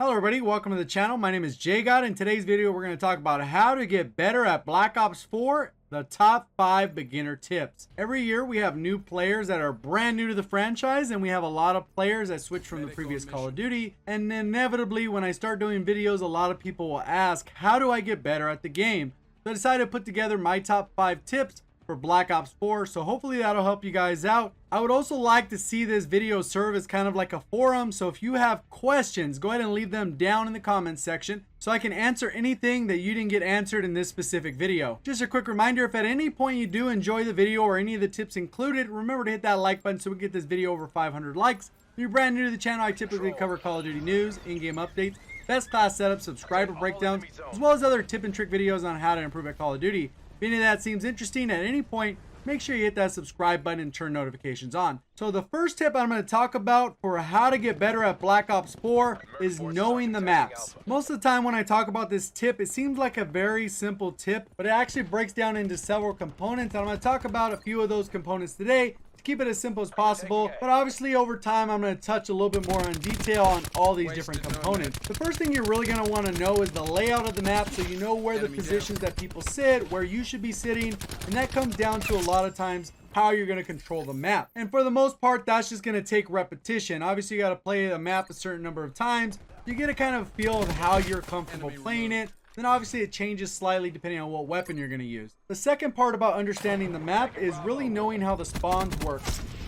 Hello everybody, welcome to the channel. My name is JGOD. In today's video we're going to talk about how to get better at Black Ops 4, the top 5 beginner tips. Every year we have new players that are brand new to the franchise, and we have a lot of players that switch from the previous Call of Duty, and inevitably when I start doing videos a lot of people will ask, how do I get better at the game? So I decided to put together my top 5 tips for Black Ops 4, so hopefully that'll help you guys out. I would also like to see this video serve as kind of like a forum, so if you have questions, go ahead and leave them down in the comments section so I can answer anything that you didn't get answered in this specific video. Just a quick reminder, if at any point you do enjoy the video or any of the tips included, remember to hit that like button so we get this video over 500 likes. If you're brand new to the channel, I typically cover Call of Duty news, in-game updates, best class setups, subscriber breakdowns, as well as other tip and trick videos on how to improve at Call of Duty. If any of that seems interesting at any point, make sure you hit that subscribe button and turn notifications on. So the first tip I'm going to talk about for how to get better at Black Ops 4 is knowing the maps. Most of the time when I talk about this tip, it seems like a very simple tip, but it actually breaks down into several components. And I'm going to talk about a few of those components today to keep it as simple as possible, but obviously over time I'm going to touch a little bit more on detail on all these different components. The first thing you're really going to want to know is the layout of the map, so you know where the positions that people sit, where you should be sitting, and that comes down to a lot of times how you're going to control the map. And for the most part, that's just going to take repetition. Obviously you got to play the map a certain number of times. You get a kind of feel of how you're comfortable playing it. Then obviously it changes slightly depending on what weapon you're going to use. The second part about understanding the map is really knowing how the spawns work.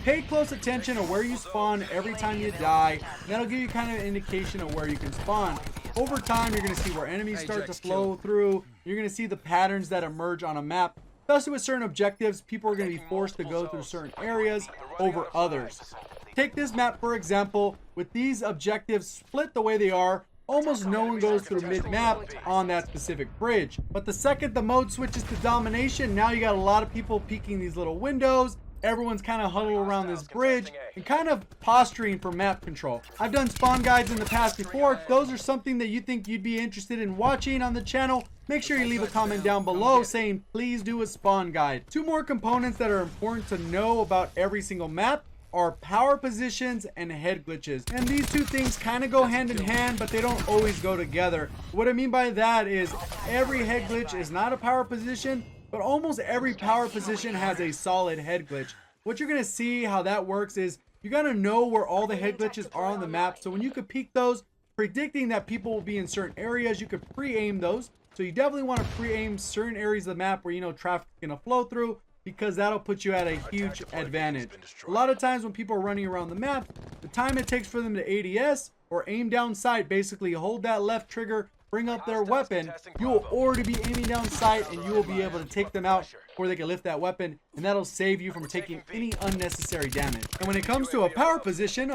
Pay close attention to where you spawn every time you die. That'll give you kind of an indication of where you can spawn. Over time, you're going to see where enemies start to flow through. You're going to see the patterns that emerge on a map. Especially with certain objectives, people are going to be forced to go through certain areas over others. Take this map for example. With these objectives split the way they are, almost no one goes through mid-map on that specific bridge. But the second the mode switches to domination, now you got a lot of people peeking these little windows. Everyone's kind of huddled around this bridge and kind of posturing for map control. I've done spawn guides in the past before. If those are something that you think you'd be interested in watching on the channel, make sure you leave a comment down below saying please do a spawn guide. Two more components that are important to know about every single map are power positions and head glitches. And these two things kind of go hand in hand, but they don't always go together. What I mean by that is every head glitch is not a power position, but almost every power position has a solid head glitch. What you're gonna see how that works is you gotta know where all the head glitches are on the map. So when you could peek those, predicting that people will be in certain areas, you could pre-aim those. So you definitely want to pre-aim certain areas of the map where you know traffic is gonna flow through, because that'll put you at a huge advantage. A lot of times when people are running around the map, the time it takes for them to ADS or aim down sight, basically hold that left trigger, bring up their weapon, you will already be aiming down sight and you will be able to take them out before they can lift that weapon, and that'll save you from taking any unnecessary damage. And when it comes to a power position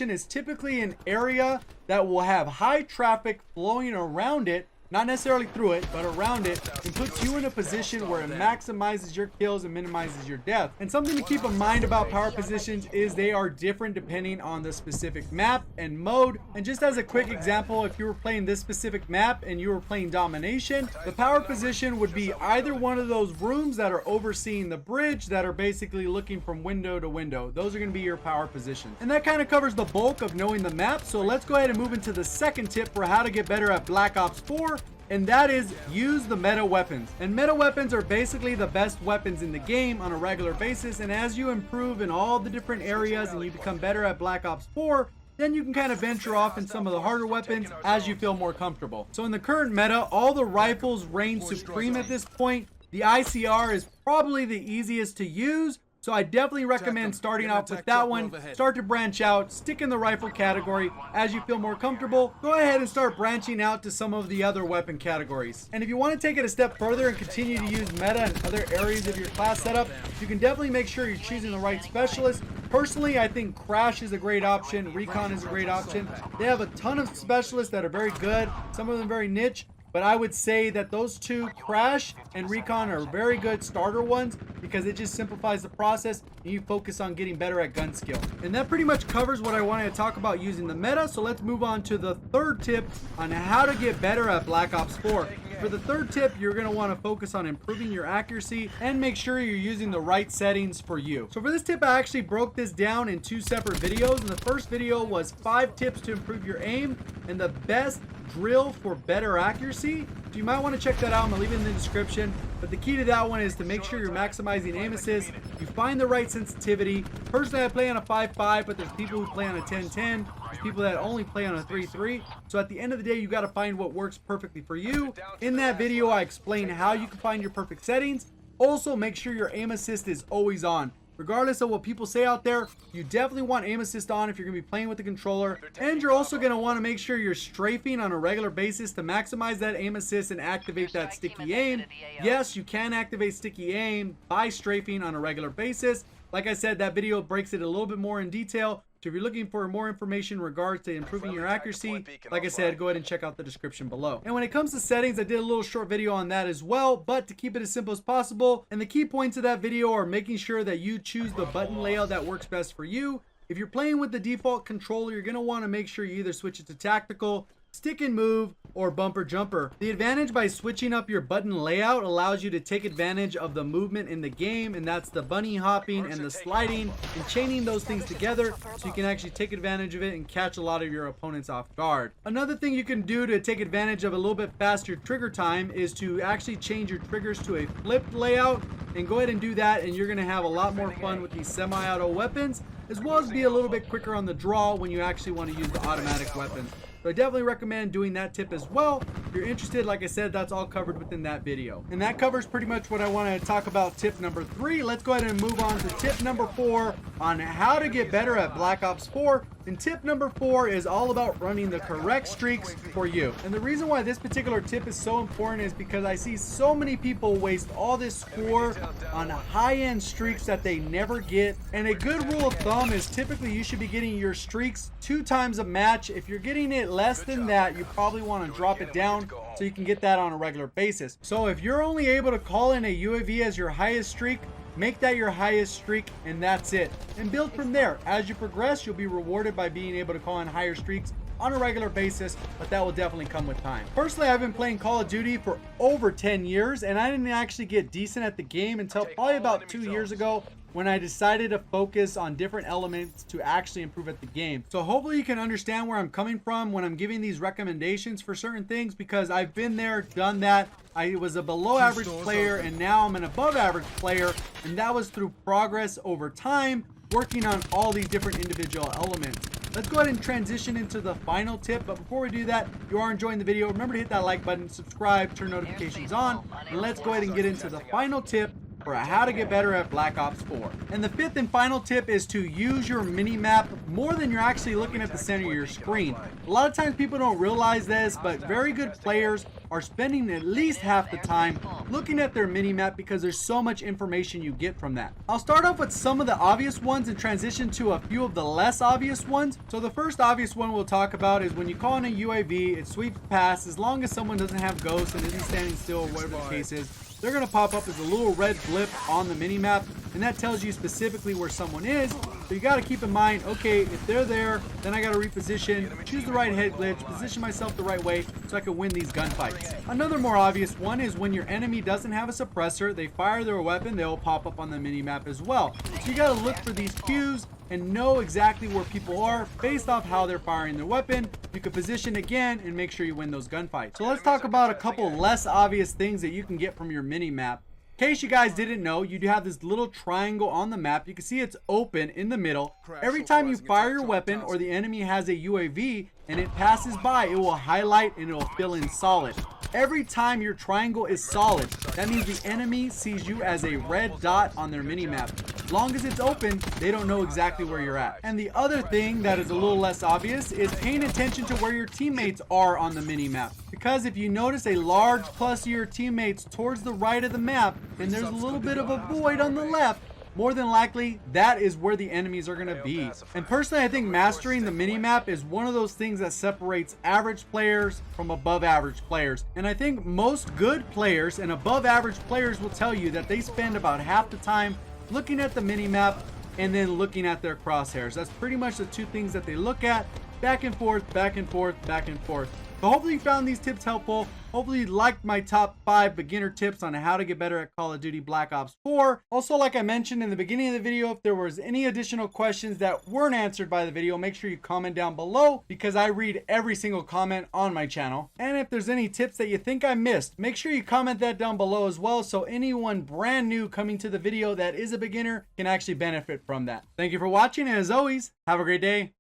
is typically an area that will have high traffic flowing around it, not necessarily through it, but around it, and puts you in a position where it maximizes your kills and minimizes your death. And something to keep in mind about power positions is they are different depending on the specific map and mode. And just as a quick example, if you were playing this specific map and you were playing domination, the power position would be either one of those rooms that are overseeing the bridge that are basically looking from window to window. Those are going to be your power positions. And that kind of covers the bulk of knowing the map. So let's go ahead and move into the second tip for how to get better at Black Ops 4. And that is use the meta weapons. And meta weapons are basically the best weapons in the game on a regular basis. And as you improve in all the different areas and you become better at Black Ops 4, then you can kind of venture off in some of the harder weapons as you feel more comfortable. So in the current meta, all the rifles reign supreme at this point. The ICR is probably the easiest to use, so I definitely recommend starting out with that one. Start to branch out, stick in the rifle category. As you feel more comfortable, go ahead and start branching out to some of the other weapon categories. And if you want to take it a step further and continue to use meta in other areas of your class setup, you can definitely make sure you're choosing the right specialist. Personally, I think Crash is a great option, Recon is a great option. They have a ton of specialists that are very good, some of them very niche. But I would say that those two, Crash and Recon, are very good starter ones because it just simplifies the process and you focus on getting better at gun skill. And that pretty much covers what I wanted to talk about using the meta. So let's move on to the third tip on how to get better at Black Ops 4. For the third tip, you're going to want to focus on improving your accuracy and make sure you're using the right settings for you. So for this tip, I actually broke this down in 2 separate videos, and the first video was 5 tips to improve your aim and the best drill for better accuracy. So you might want to check that out. I'm going to leave it in the description. But the key to that one is to make sure you're maximizing aim assist. You find the right sensitivity. Personally, I play on a 5.5, but there's people who play on a 10.10. There's people that only play on a 3.3. So at the end of the day, you got to find what works perfectly for you. In that video, I explain how you can find your perfect settings. Also, make sure your aim assist is always on. Regardless of what people say out there, you definitely want aim assist on if you're going to be playing with the controller. And you're also going to want to make sure you're strafing on a regular basis to maximize that aim assist and activate that sticky aim. Yes, you can activate sticky aim by strafing on a regular basis. Like I said, that video breaks it a little bit more in detail. So if you're looking for more information in regards to improving your accuracy, like I said, go ahead and check out the description below. And when it comes to settings, I did a little short video on that as well, but to keep it as simple as possible. And the key points of that video are making sure that you choose the button layout that works best for you. If you're playing with the default controller, you're going to want to make sure you either switch it to tactical, stick and move, or bumper jumper. The advantage by switching up your button layout allows you to take advantage of the movement in the game, and that's the bunny hopping and the sliding and chaining those things together, so you can actually take advantage of it and catch a lot of your opponents off guard. Another thing you can do to take advantage of a little bit faster trigger time is to actually change your triggers to a flipped layout, and go ahead and do that, and you're going to have a lot more fun with these semi-auto weapons, as well as be a little bit quicker on the draw when you actually want to use the automatic weapons. So I definitely recommend doing that tip as well. If you're interested, like I said, that's all covered within that video. And that covers pretty much what I wanted to talk about tip number 3. Let's go ahead and move on to tip number 4 on how to get better at Black Ops 4. And tip number 4 is all about running the correct streaks for you. And the reason why this particular tip is so important is because I see so many people waste all this score on high-end streaks that they never get. And a good rule of thumb is typically you should be getting your streaks 2 times a match. If you're getting it less than that, you probably want to drop it down so you can get that on a regular basis. So if you're only able to call in a UAV as your highest streak, make that your highest streak, and that's it. And build from there. As you progress, you'll be rewarded by being able to call in higher streaks on a regular basis, but that will definitely come with time. Personally, I've been playing Call of Duty for over 10 years, and I didn't actually get decent at the game until probably about 2 years ago, when I decided to focus on different elements to actually improve at the game. So hopefully you can understand where I'm coming from when I'm giving these recommendations for certain things, because I've been there, done that. I was a below average player, and now I'm an above average player, and that was through progress over time, working on all these different individual elements. Let's go ahead and transition into the final tip, but before we do that, if you are enjoying the video, remember to hit that like button, subscribe, turn notifications on, and let's go ahead and get into the final tip for how to get better at Black Ops 4. And the 5th and final tip is to use your mini-map more than you're actually looking at the center of your screen. A lot of times people don't realize this, but very good players are spending at least half the time looking at their mini-map because there's so much information you get from that. I'll start off with some of the obvious ones and transition to a few of the less obvious ones. So the first obvious one we'll talk about is when you call in a UAV, it sweeps past. As long as someone doesn't have ghosts and isn't standing still or whatever the case is, they're going to pop up as a little red blip on the mini-map, and that tells you specifically where someone is. So you got to keep in mind, okay, if they're there, then I got to reposition, choose the right head glitch, position myself the right way so I can win these gunfights. Another more obvious one is when your enemy doesn't have a suppressor, they fire their weapon, they'll pop up on the mini-map as well. So you got to look for these cues and know exactly where people are based off how they're firing their weapon. You can position again and make sure you win those gunfights. So let's talk about a couple less obvious things that you can get from your mini-map. In case you guys didn't know, you do have this little triangle on the map. You can see it's open in the middle. Every time you fire your weapon or the enemy has a UAV and it passes by, it will highlight and it will fill in solid. Every time your triangle is solid, that means the enemy sees you as a red dot on their mini-map. As long as it's open, they don't know exactly where you're at. And the other thing that is a little less obvious is paying attention to where your teammates are on the mini-map. Because if you notice a large plus of your teammates towards the right of the map, and there's a little bit of a void on the left, more than likely, that is where the enemies are going to be. And personally, I think mastering the mini-map is one of those things that separates average players from above average players. And I think most good players and above average players will tell you that they spend about half the time looking at the mini-map and then looking at their crosshairs. That's pretty much the two things that they look at. back and forth, back and forth, back and forth. So hopefully you found these tips helpful. Hopefully you liked my top 5 beginner tips on how to get better at Call of Duty Black Ops 4. Also, like I mentioned in the beginning of the video, if there was any additional questions that weren't answered by the video, make sure you comment down below because I read every single comment on my channel. And if there's any tips that you think I missed, make sure you comment that down below as well so anyone brand new coming to the video that is a beginner can actually benefit from that. Thank you for watching, and as always, have a great day.